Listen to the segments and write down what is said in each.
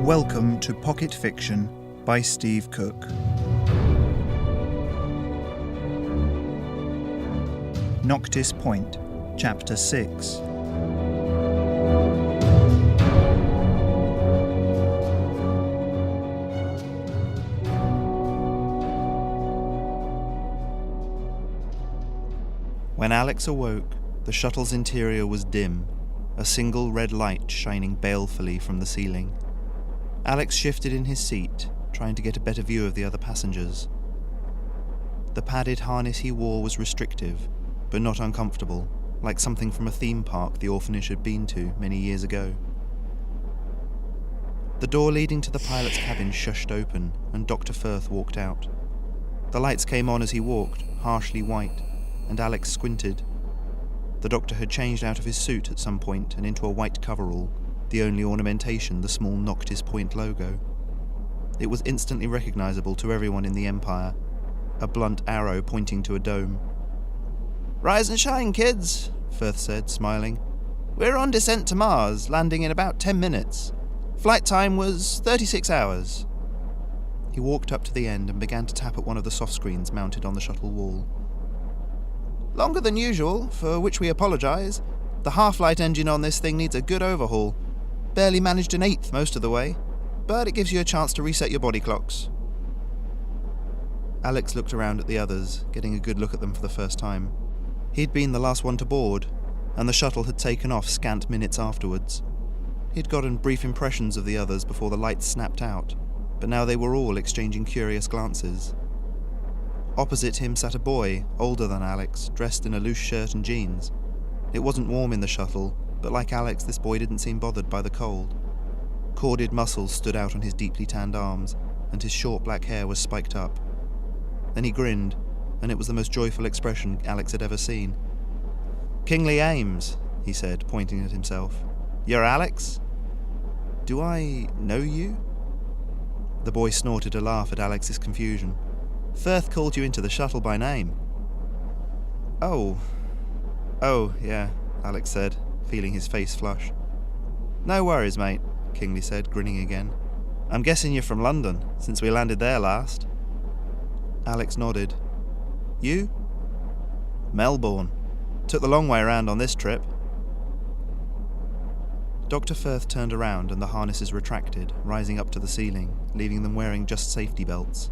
Welcome to Pocket Fiction by Steve Cook. Noctis Point, Chapter 6. When Alex awoke, the shuttle's interior was dim, a single red light shining balefully from the ceiling. Alex shifted in his seat, trying to get a better view of the other passengers. The padded harness he wore was restrictive, but not uncomfortable, like something from a theme park the orphanage had been to many years ago. The door leading to the pilot's cabin shushed open, and Dr. Firth walked out. The lights came on as he walked, harshly white, and Alex squinted. The doctor had changed out of his suit at some point and into a white coverall, the only ornamentation the small Noctis Point logo. It was instantly recognizable to everyone in the Empire, a blunt arrow pointing to a dome. "Rise and shine, kids," Firth said, smiling. "We're on descent to Mars, landing in about 10 minutes. Flight time was 36 hours. He walked up to the end and began to tap at one of the soft screens mounted on the shuttle wall. "Longer than usual, for which we apologise. The half-light engine on this thing needs a good overhaul. Barely managed an eighth most of the way, but it gives you a chance to reset your body clocks." Alex looked around at the others, getting a good look at them for the first time. He'd been the last one to board, and the shuttle had taken off scant minutes afterwards. He'd gotten brief impressions of the others before the lights snapped out, but now they were all exchanging curious glances. Opposite him sat a boy, older than Alex, dressed in a loose shirt and jeans. It wasn't warm in the shuttle, but like Alex, this boy didn't seem bothered by the cold. Corded muscles stood out on his deeply tanned arms, and his short black hair was spiked up. Then he grinned, and it was the most joyful expression Alex had ever seen. "Kingsley Ames," he said, pointing at himself. "You're Alex?" "Do I know you?" The boy snorted a laugh at Alex's confusion. "Firth called you into the shuttle by name." Oh, yeah," Alex said, feeling his face flush. "No worries, mate," Kingsley said, grinning again. "I'm guessing you're from London, since we landed there last." Alex nodded. "You?" "Melbourne. Took the long way around on this trip." Dr. Firth turned around and the harnesses retracted, rising up to the ceiling, leaving them wearing just safety belts.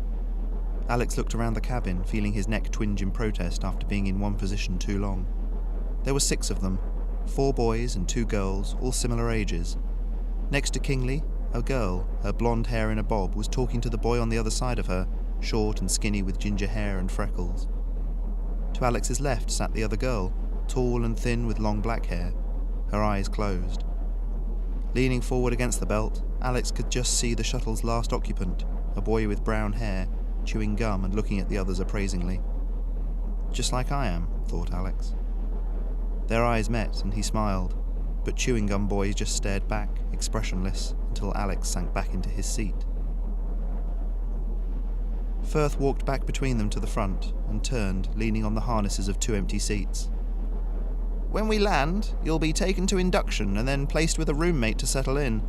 Alex looked around the cabin, feeling his neck twinge in protest after being in one position too long. There were 6 of them, 4 boys and 2 girls, all similar ages. Next to Kingsley, a girl, her blonde hair in a bob, was talking to the boy on the other side of her, short and skinny with ginger hair and freckles. To Alex's left sat the other girl, tall and thin with long black hair, her eyes closed. Leaning forward against the belt, Alex could just see the shuttle's last occupant, a boy with brown hair, chewing gum and looking at the others appraisingly. "Just like I am," thought Alex. Their eyes met and he smiled, but Chewing Gum Boy just stared back, expressionless, until Alex sank back into his seat. Firth walked back between them to the front and turned, leaning on the harnesses of 2 empty seats. "When we land, you'll be taken to induction and then placed with a roommate to settle in.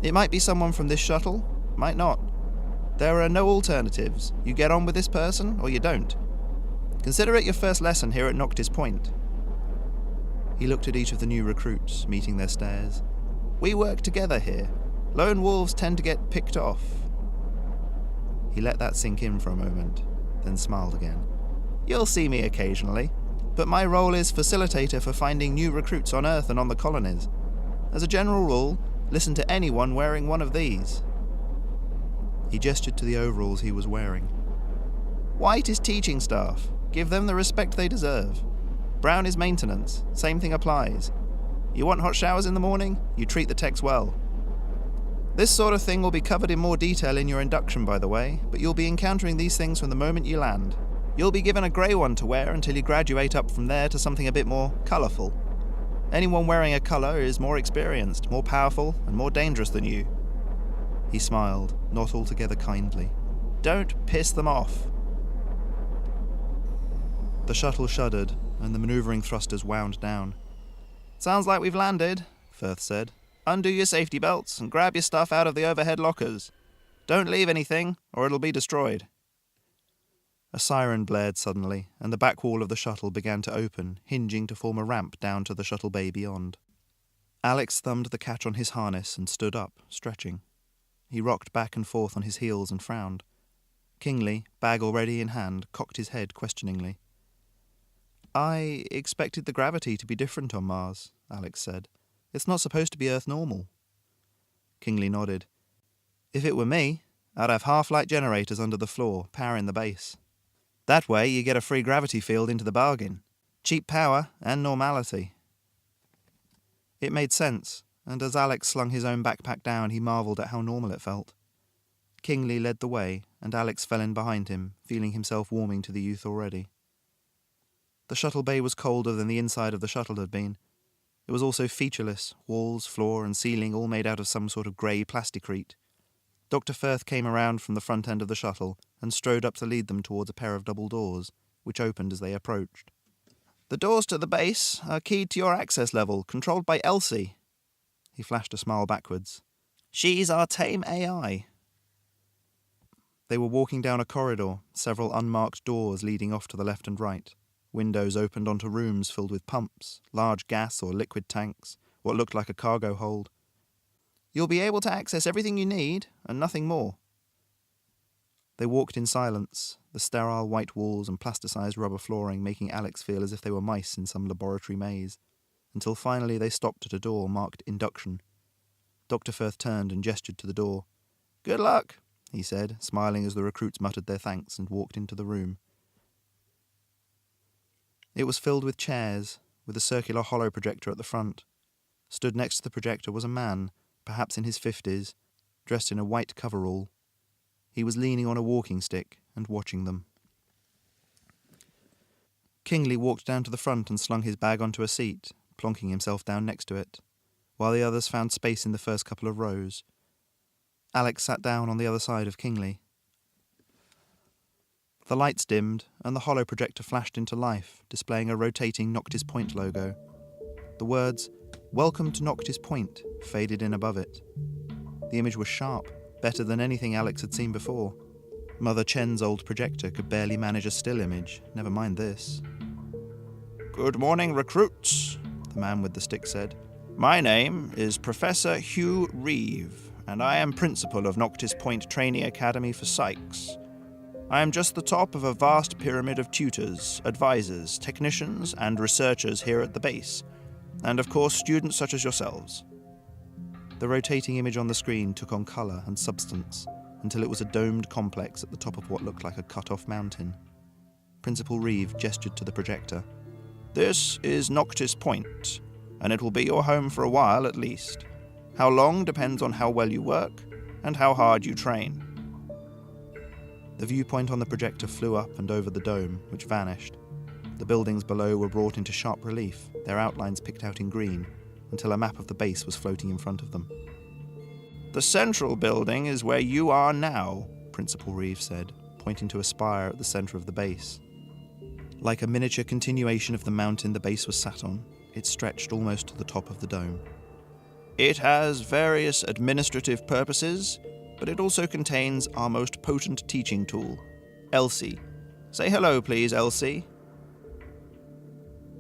It might be someone from this shuttle, might not. There are no alternatives. You get on with this person, or you don't. Consider it your first lesson here at Noctis Point." He looked at each of the new recruits, meeting their stares. "We work together here. Lone wolves tend to get picked off." He let that sink in for a moment, then smiled again. "You'll see me occasionally, but my role is facilitator for finding new recruits on Earth and on the colonies. As a general rule, listen to anyone wearing one of these." He gestured to the overalls he was wearing. "White is teaching staff. Give them the respect they deserve. Brown is maintenance. Same thing applies. You want hot showers in the morning? You treat the techs well. This sort of thing will be covered in more detail in your induction, by the way, but you'll be encountering these things from the moment you land. You'll be given a grey one to wear until you graduate up from there to something a bit more colourful. Anyone wearing a colour is more experienced, more powerful, and more dangerous than you." He smiled, not altogether kindly. "Don't piss them off." The shuttle shuddered, and the manoeuvring thrusters wound down. "Sounds like we've landed," Firth said. Undo your safety belts and grab your stuff out of the overhead lockers. Don't leave anything, or it'll be destroyed. A siren blared suddenly, and the back wall of the shuttle began to open, hinging to form a ramp down to the shuttle bay beyond. Alex thumbed the catch on his harness and stood up, stretching. He rocked back and forth on his heels and frowned. Kingsley, bag already in hand, cocked his head questioningly. I expected the gravity to be different on Mars, Alex said. It's not supposed to be Earth normal. Kingsley nodded. If it were me, I'd have half-light generators under the floor, powering the base. That way you get a free gravity field into the bargain. Cheap power and normality. It made sense, and as Alex slung his own backpack down, he marvelled at how normal it felt. Kingsley led the way, and Alex fell in behind him, feeling himself warming to the youth already. The shuttle bay was colder than the inside of the shuttle had been. It was also featureless, walls, floor, and ceiling all made out of some sort of grey plasticrete. Dr. Firth came around from the front end of the shuttle and strode up to lead them towards a pair of double doors, which opened as they approached. The doors to the base are keyed to your access level, controlled by Elsie. He flashed a smile backwards. She's our tame AI. They were walking down a corridor, several unmarked doors leading off to the left and right. Windows opened onto rooms filled with pumps, large gas or liquid tanks, what looked like a cargo hold. You'll be able to access everything you need, and nothing more. They walked in silence, the sterile white walls and plasticized rubber flooring making Alex feel as if they were mice in some laboratory maze, until finally they stopped at a door marked Induction. Dr. Firth turned and gestured to the door. Good luck, he said, smiling as the recruits muttered their thanks and walked into the room. It was filled with chairs, with a circular hollow projector at the front. Stood next to the projector was a man, perhaps in his 50s, dressed in a white coverall. He was leaning on a walking stick and watching them. Kingsley walked down to the front and slung his bag onto a seat, plonking himself down next to it, while the others found space in the first couple of rows. Alex sat down on the other side of Kingsley. The lights dimmed, and the hollow projector flashed into life, displaying a rotating Noctis Point logo. The words, "Welcome to Noctis Point," faded in above it. The image was sharp, better than anything Alex had seen before. Mother Chen's old projector could barely manage a still image, never mind this. Good morning, recruits, the man with the stick said. My name is Professor Hugh Reeve, and I am principal of Noctis Point Training Academy for Psychs. I am just the top of a vast pyramid of tutors, advisors, technicians, and researchers here at the base, and of course students such as yourselves. The rotating image on the screen took on colour and substance until it was a domed complex at the top of what looked like a cut-off mountain. Principal Reeve gestured to the projector. This is Noctis Point, and it will be your home for a while at least. How long depends on how well you work and how hard you train. The viewpoint on the projector flew up and over the dome, which vanished. The buildings below were brought into sharp relief, their outlines picked out in green, until a map of the base was floating in front of them. The central building is where you are now, Principal Reeve said, pointing to a spire at the centre of the base. Like a miniature continuation of the mountain the base was sat on, it stretched almost to the top of the dome. It has various administrative purposes, but it also contains our most potent teaching tool, Elsie. Say hello, please, Elsie.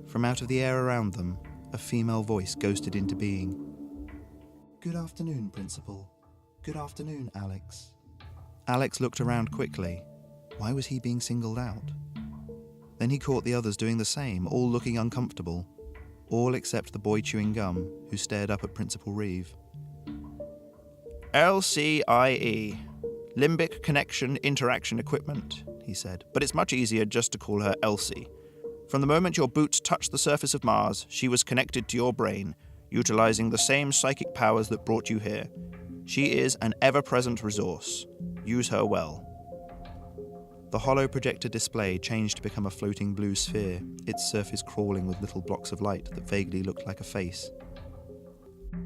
From out of the air around them, a female voice ghosted into being. Good afternoon, Principal. Good afternoon, Alex. Alex looked around quickly. Why was he being singled out? Then he caught the others doing the same, all looking uncomfortable. All except the boy chewing gum, who stared up at Principal Reeve. LCIE, Limbic Connection Interaction Equipment, he said, but it's much easier just to call her Elsie. From the moment your boots touched the surface of Mars, she was connected to your brain, utilizing the same psychic powers that brought you here. She is an ever-present resource. Use her well. The hollow projector display changed to become a floating blue sphere, its surface crawling with little blocks of light that vaguely looked like a face.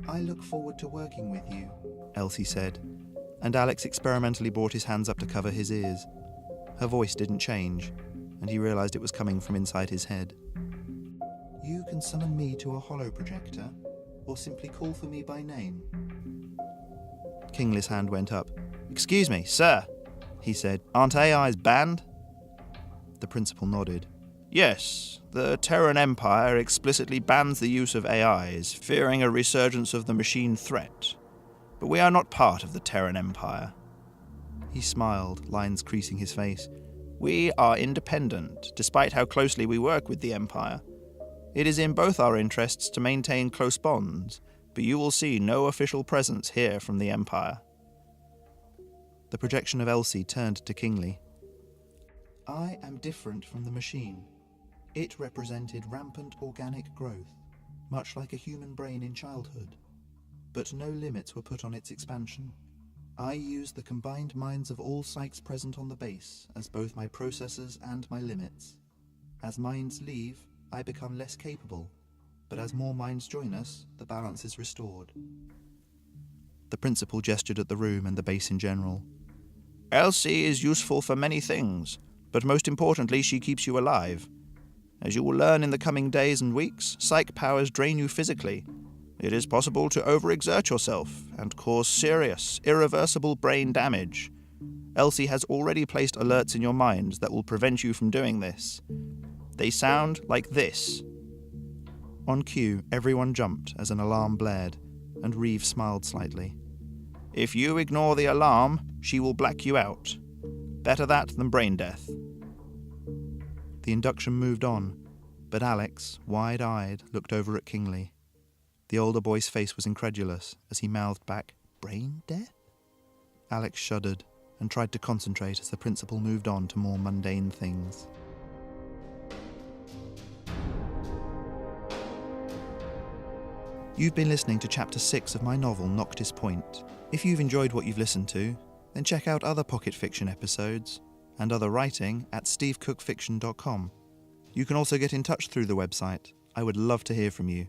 I look forward to working with you, Elsie said, and Alex experimentally brought his hands up to cover his ears. Her voice didn't change, and he realized it was coming from inside his head. You can summon me to a hollow projector, or simply call for me by name? Kingley's hand went up. Excuse me, sir, he said. Aren't AIs banned? The principal nodded. Yes, the Terran Empire explicitly bans the use of AIs, fearing a resurgence of the machine threat. But we are not part of the Terran Empire. He smiled, lines creasing his face. We are independent, despite how closely we work with the Empire. It is in both our interests to maintain close bonds, but you will see no official presence here from the Empire. The projection of Elsie turned to Kingley. I am different from the machine. It represented rampant organic growth, much like a human brain in childhood. But no limits were put on its expansion. I used the combined minds of all psyches present on the base as both my processors and my limits. As minds leave, I become less capable, but as more minds join us, the balance is restored. The principal gestured at the room and the base in general. Elsie is useful for many things, but most importantly she keeps you alive. As you will learn in the coming days and weeks, psych powers drain you physically. It is possible to overexert yourself and cause serious, irreversible brain damage. Elsie has already placed alerts in your minds that will prevent you from doing this. They sound like this. On cue, everyone jumped as an alarm blared, and Reeve smiled slightly. If you ignore the alarm, she will black you out. Better that than brain death. The induction moved on, but Alex, wide-eyed, looked over at Kingley. The older boy's face was incredulous as he mouthed back, Brain death? Alex shuddered and tried to concentrate as the principal moved on to more mundane things. You've been listening to Chapter 6 of my novel Noctis Point. If you've enjoyed what you've listened to, then check out other pocket fiction episodes and other writing at stevecookfiction.com. You can also get in touch through the website. I would love to hear from you.